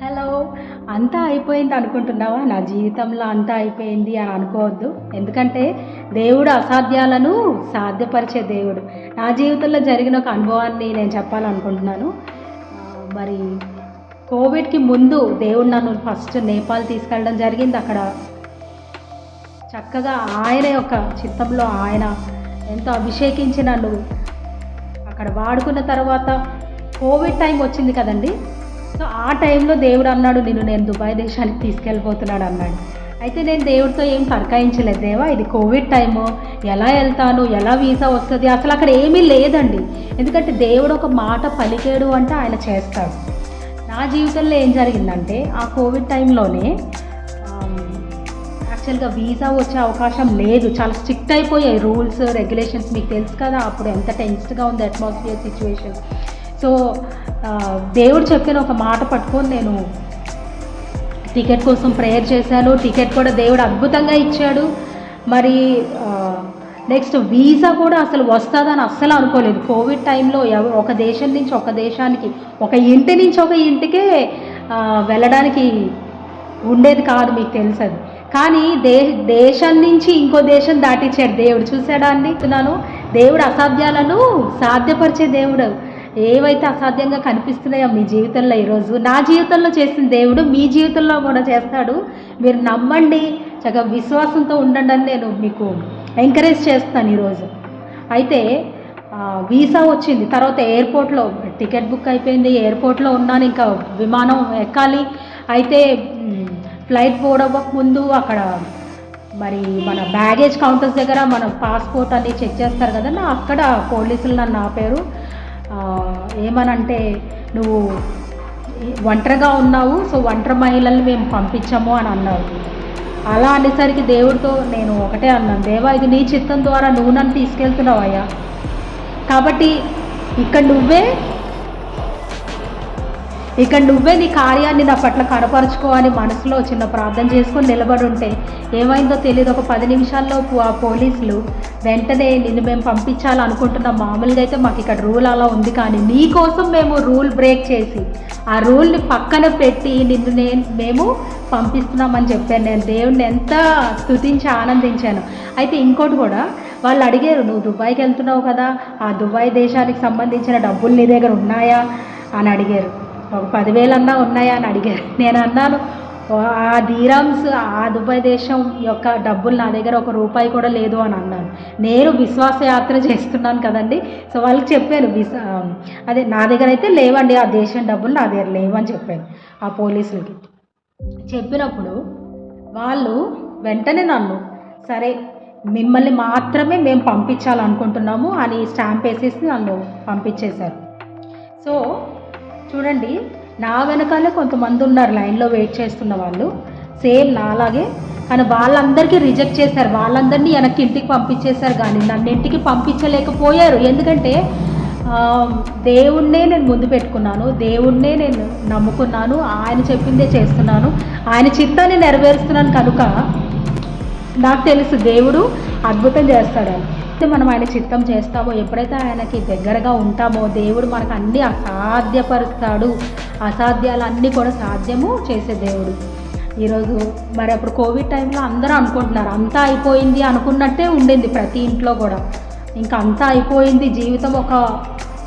Hello! అంతా అయిపోయింది అనుకుంటున్నావా? నా జీవితంలో అంతా అయిపోయింది అని అనుకోవద్దు. ఎందుకంటే దేవుడు అసాధ్యాలను సాధ్యపరిచే దేవుడు. నా జీవితంలో జరిగిన ఒక అనుభవాన్ని నేను చెప్పాలనుకుంటున్నాను. మరి కోవిడ్‌కి ముందు దేవుడు నన్ను ఫస్ట్ నేపాల్ తీసుకెళ్ళడం జరిగింది. అక్కడ చక్కగా ఆయన యొక్క చిత్తంలో ఆయన ఎంతో అభిషేకించి నన్ను అక్కడ వాడుకున్న తర్వాత కోవిడ్ టైం వచ్చింది కదండీ! సో ఆ టైంలో దేవుడు అన్నాడు, నిన్ను నేను దుబాయ్ దేశానికి తీసుకెళ్ళిపోతున్నాడు అన్నాడు. అయితే నేను దేవుడితో ఏం తర్కాయించలేదు. దేవా, ఇది కోవిడ్ టైము, ఎలా వెళ్తాను, ఎలా వీసా వస్తుంది, అసలు అక్కడ ఏమీ లేదండి. ఎందుకంటే దేవుడు ఒక మాట పలికాడు అంటే ఆయన చేస్తాడు. నా జీవితంలో ఏం జరిగిందంటే ఆ కోవిడ్ టైంలోనే యాక్చువల్గా వీసా వచ్చే అవకాశం లేదు. చాలా స్ట్రిక్ట్ అయిపోయాయి రూల్స్ రెగ్యులేషన్స్. మీకు తెలుసు కదా అప్పుడు ఎంత టెన్స్డ్గా ఉంది అట్మాస్ఫియర్ సిచ్యువేషన్. సో దేవుడు చెప్పిన ఒక మాట పట్టుకొని నేను టికెట్ కోసం ప్రేయర్ చేశాను. టికెట్ కూడా దేవుడు అద్భుతంగా ఇచ్చాడు. మరి నెక్స్ట్ వీసా కూడా అసలు వస్తుందని అస్సలు అనుకోలేదు. కోవిడ్ టైంలో ఒక దేశం నుంచి ఒక దేశానికి, ఒక ఇంటి నుంచి ఒక ఇంటికే వెళ్ళడానికి ఉండేది కాదు, మీకు తెలుసు అది. కానీ దేశం నుంచి ఇంకో దేశం దాటించాడు దేవుడు. చూసాడా అండి? దేవుడు అసాధ్యాలను సాధ్యపరిచే దేవుడు. ఏవైతే అసాధ్యంగా కనిపిస్తున్నాయో మీ జీవితంలో ఈరోజు నా జీవితంలో చేసిన దేవుడు మీ జీవితంలో కూడా చేస్తాడు. మీరు నమ్మండి, చక్కగా విశ్వాసంతో ఉండండి అని నేను మీకు ఎంకరేజ్ చేస్తాను ఈరోజు. అయితే వీసా వచ్చింది. తర్వాత ఎయిర్పోర్ట్లో టికెట్ బుక్ అయిపోయింది. ఎయిర్పోర్ట్లో ఉన్నాను, ఇంకా విమానం ఎక్కాలి. అయితే ఫ్లైట్ పోవడానికి ముందు అక్కడ మరి మన బ్యాగేజ్ కౌంటర్స్ దగ్గర మన పాస్పోర్ట్ అన్నీ చెక్ చేస్తారు కదండి. అక్కడ పోలీసులు నన్ను ఆపారు. ఏమనంటే, నువ్వు ఒంటరిగా ఉన్నావు, సో ఒంటరి మహిళల్ని మేము పంపించాము అని అన్నారు. అలా అనేసరికి దేవుడితో నేను ఒకటే అన్నాను, దేవా, ఇది నీ చిత్తం ద్వారా నువ్వు నన్ను తీసుకెళ్తున్నావు అయ్యా, కాబట్టి ఇక్కడ నువ్వే నీ కార్యాన్ని నా పట్ల కనపరుచుకో అని మనసులో చిన్న ప్రార్థన చేసుకొని నిలబడి ఉంటే ఏమైందో తెలియదు. ఒక 10 నిమిషాల్లోపు ఆ పోలీసులు వెంటనే నిన్ను మేము పంపించాలనుకుంటున్నాం. మామూలుగా అయితే మాకు ఇక్కడ రూల్ అలా ఉంది, కానీ నీ కోసం మేము రూల్ బ్రేక్ చేసి ఆ రూల్ని పక్కన పెట్టి మేము పంపిస్తున్నామని చెప్పాను. నేను దేవుణ్ణి ఎంత స్తుతించి ఆనందించాను. అయితే ఇంకోటి కూడా వాళ్ళు అడిగారు, నువ్వు దుబాయ్కి వెళ్తున్నావు కదా, ఆ దుబాయ్ దేశానికి సంబంధించిన డబ్బులు నీ దగ్గర ఉన్నాయా అని అడిగారు. ఒక 10,000 అన్నా ఉన్నాయా అని అడిగారు. నేను అన్నాను, ఆ దీరామ్స్, ఆ దుబాయ్ దేశం యొక్క డబ్బులు నా దగ్గర ₹1 కూడా లేదు అని అన్నాను. నేను విశ్వాసయాత్ర చేస్తున్నాను కదండి. సో వాళ్ళకి చెప్పాను, అదే నా దగ్గర అయితే లేవండి, ఆ దేశం డబ్బులు నా దగ్గర లేవని చెప్పాను ఆ పోలీసులకి. చెప్పినప్పుడు వాళ్ళు వెంటనే నన్ను, సరే మిమ్మల్ని మాత్రమే మేము పంపించాలనుకుంటున్నాము అని స్టాంప్ వేసేసి నన్ను పంపించేశారు. సో చూడండి, నా వెనకాలే కొంతమంది ఉన్నారు లైన్లో వెయిట్ చేస్తున్న వాళ్ళు, సేమ్ నాలాగే. కానీ వాళ్ళందరికీ రిజెక్ట్ చేశారు. వాళ్ళందరినీ వెనక్కి ఇంటికి పంపించేశారు, కానీ నన్ను ఇంటికి పంపించలేకపోయారు. ఎందుకంటే దేవుణ్ణే నేను ముందు పెట్టుకున్నాను, దేవుణ్ణే నేను నమ్ముకున్నాను, ఆయన చెప్పిందే చేస్తున్నాను, ఆయన చిత్తాన్ని నెరవేరుస్తున్నాను. కనుక నాకు తెలుసు దేవుడు అద్భుతం చేస్తాడని. మనం ఆయన చిత్తం చేస్తామో, ఎప్పుడైతే ఆయనకి దగ్గరగా ఉంటామో దేవుడు మనకు అన్నీ అసాధ్యపరుస్తాడు. అసాధ్యాలన్నీ కూడా సాధ్యము చేసే దేవుడు. ఈరోజు మరి అప్పుడు కోవిడ్ టైంలో అందరూ అనుకుంటున్నారు అంతా అయిపోయింది అనుకున్నట్టే ఉండింది ప్రతి ఇంట్లో కూడా. ఇంకా అంతా అయిపోయింది, జీవితం ఒక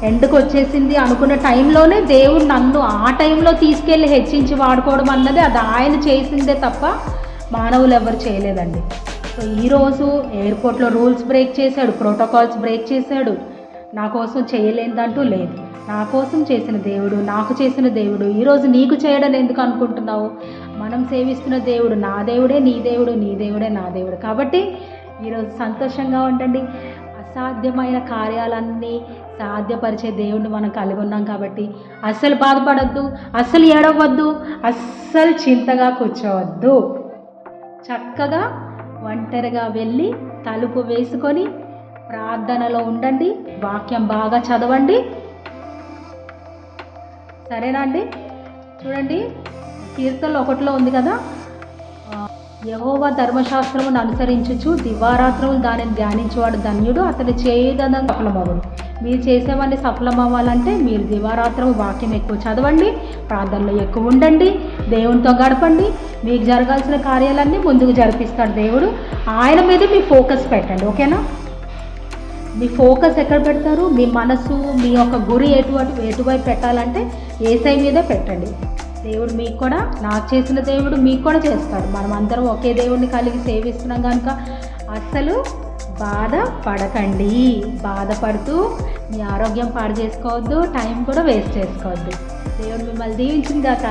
ఎండ్కి వచ్చేసింది అనుకున్న టైంలోనే దేవుడు నన్ను ఆ టైంలో తీసుకెళ్ళి హెచ్చించి వాడుకోవడం అన్నది అది ఆయన చేసిందే తప్ప మానవులు ఎవరు చేయలేదండి. సో ఈరోజు ఎయిర్పోర్ట్లో రూల్స్ బ్రేక్ చేశాడు, ప్రోటోకాల్స్ బ్రేక్ చేశాడు. నా కోసం చేయలేదంటూ లేదు. నా కోసం చేసిన దేవుడు, నాకు చేసిన దేవుడు ఈరోజు నీకు చేయడం ఎందుకు అనుకుంటున్నావు? మనం సేవిస్తున్న దేవుడు నా దేవుడే, నీ దేవుడు, నీ దేవుడే నా దేవుడు. కాబట్టి ఈరోజు సంతోషంగా ఉండండి. అసాధ్యమైన కార్యాలన్నీ సాధ్యపరిచే దేవుడిని మనం కలిగి ఉన్నాం. కాబట్టి అస్సలు బాధపడద్దు, అస్సలు ఏడవద్దు, అస్సలు చింతగా కూర్చోవద్దు. చక్కగా ఒంటరిగా వెళ్ళి తలుపు వేసుకొని ప్రార్థనలో ఉండండి, వాక్యం బాగా చదవండి. సరేనా అండి? చూడండి, కీర్తనలు 1లో ఉంది కదా, యెహోవా ధర్మశాస్త్రమును అనుసరించుచు దివారాత్రములు దానిని ధ్యానించేవాడు ధన్యుడు, అతని చేయదన సఫలమగును. మీరు చేసేవన్నీ సఫలం అవ్వాలంటే మీరు దివారాత్రం వాక్యం ఎక్కువ చదవండి, ప్రార్థనలో ఎక్కువ ఉండండి, దేవునితో గడపండి. మీకు జరగాల్సిన కార్యాలన్నీ ముందుకు జరిపిస్తాడు దేవుడు. ఆయన మీద మీ ఫోకస్ పెట్టండి, ఓకేనా? మీ ఫోకస్ ఎక్కడ పెడతారు? మీ మనసు, మీ యొక్క గురి ఎటువైపు పెట్టాలంటే యేసయ్య మీదే పెట్టండి. దేవుడు మీకు కూడా, నాకు చేసిన దేవుడు మీకు కూడా చేస్తాడు. మనం అందరం ఒకే దేవుడిని కలిగి సేవిస్తున్నాం కనుక అస్సలు బాధపడకండి. బాధపడుతూ మీ ఆరోగ్యం పాడు చేసుకోవద్దు, టైం కూడా వేస్ట్ చేసుకోవద్దు. దేవుడు మిమ్మల్ని దీవించింది కాక.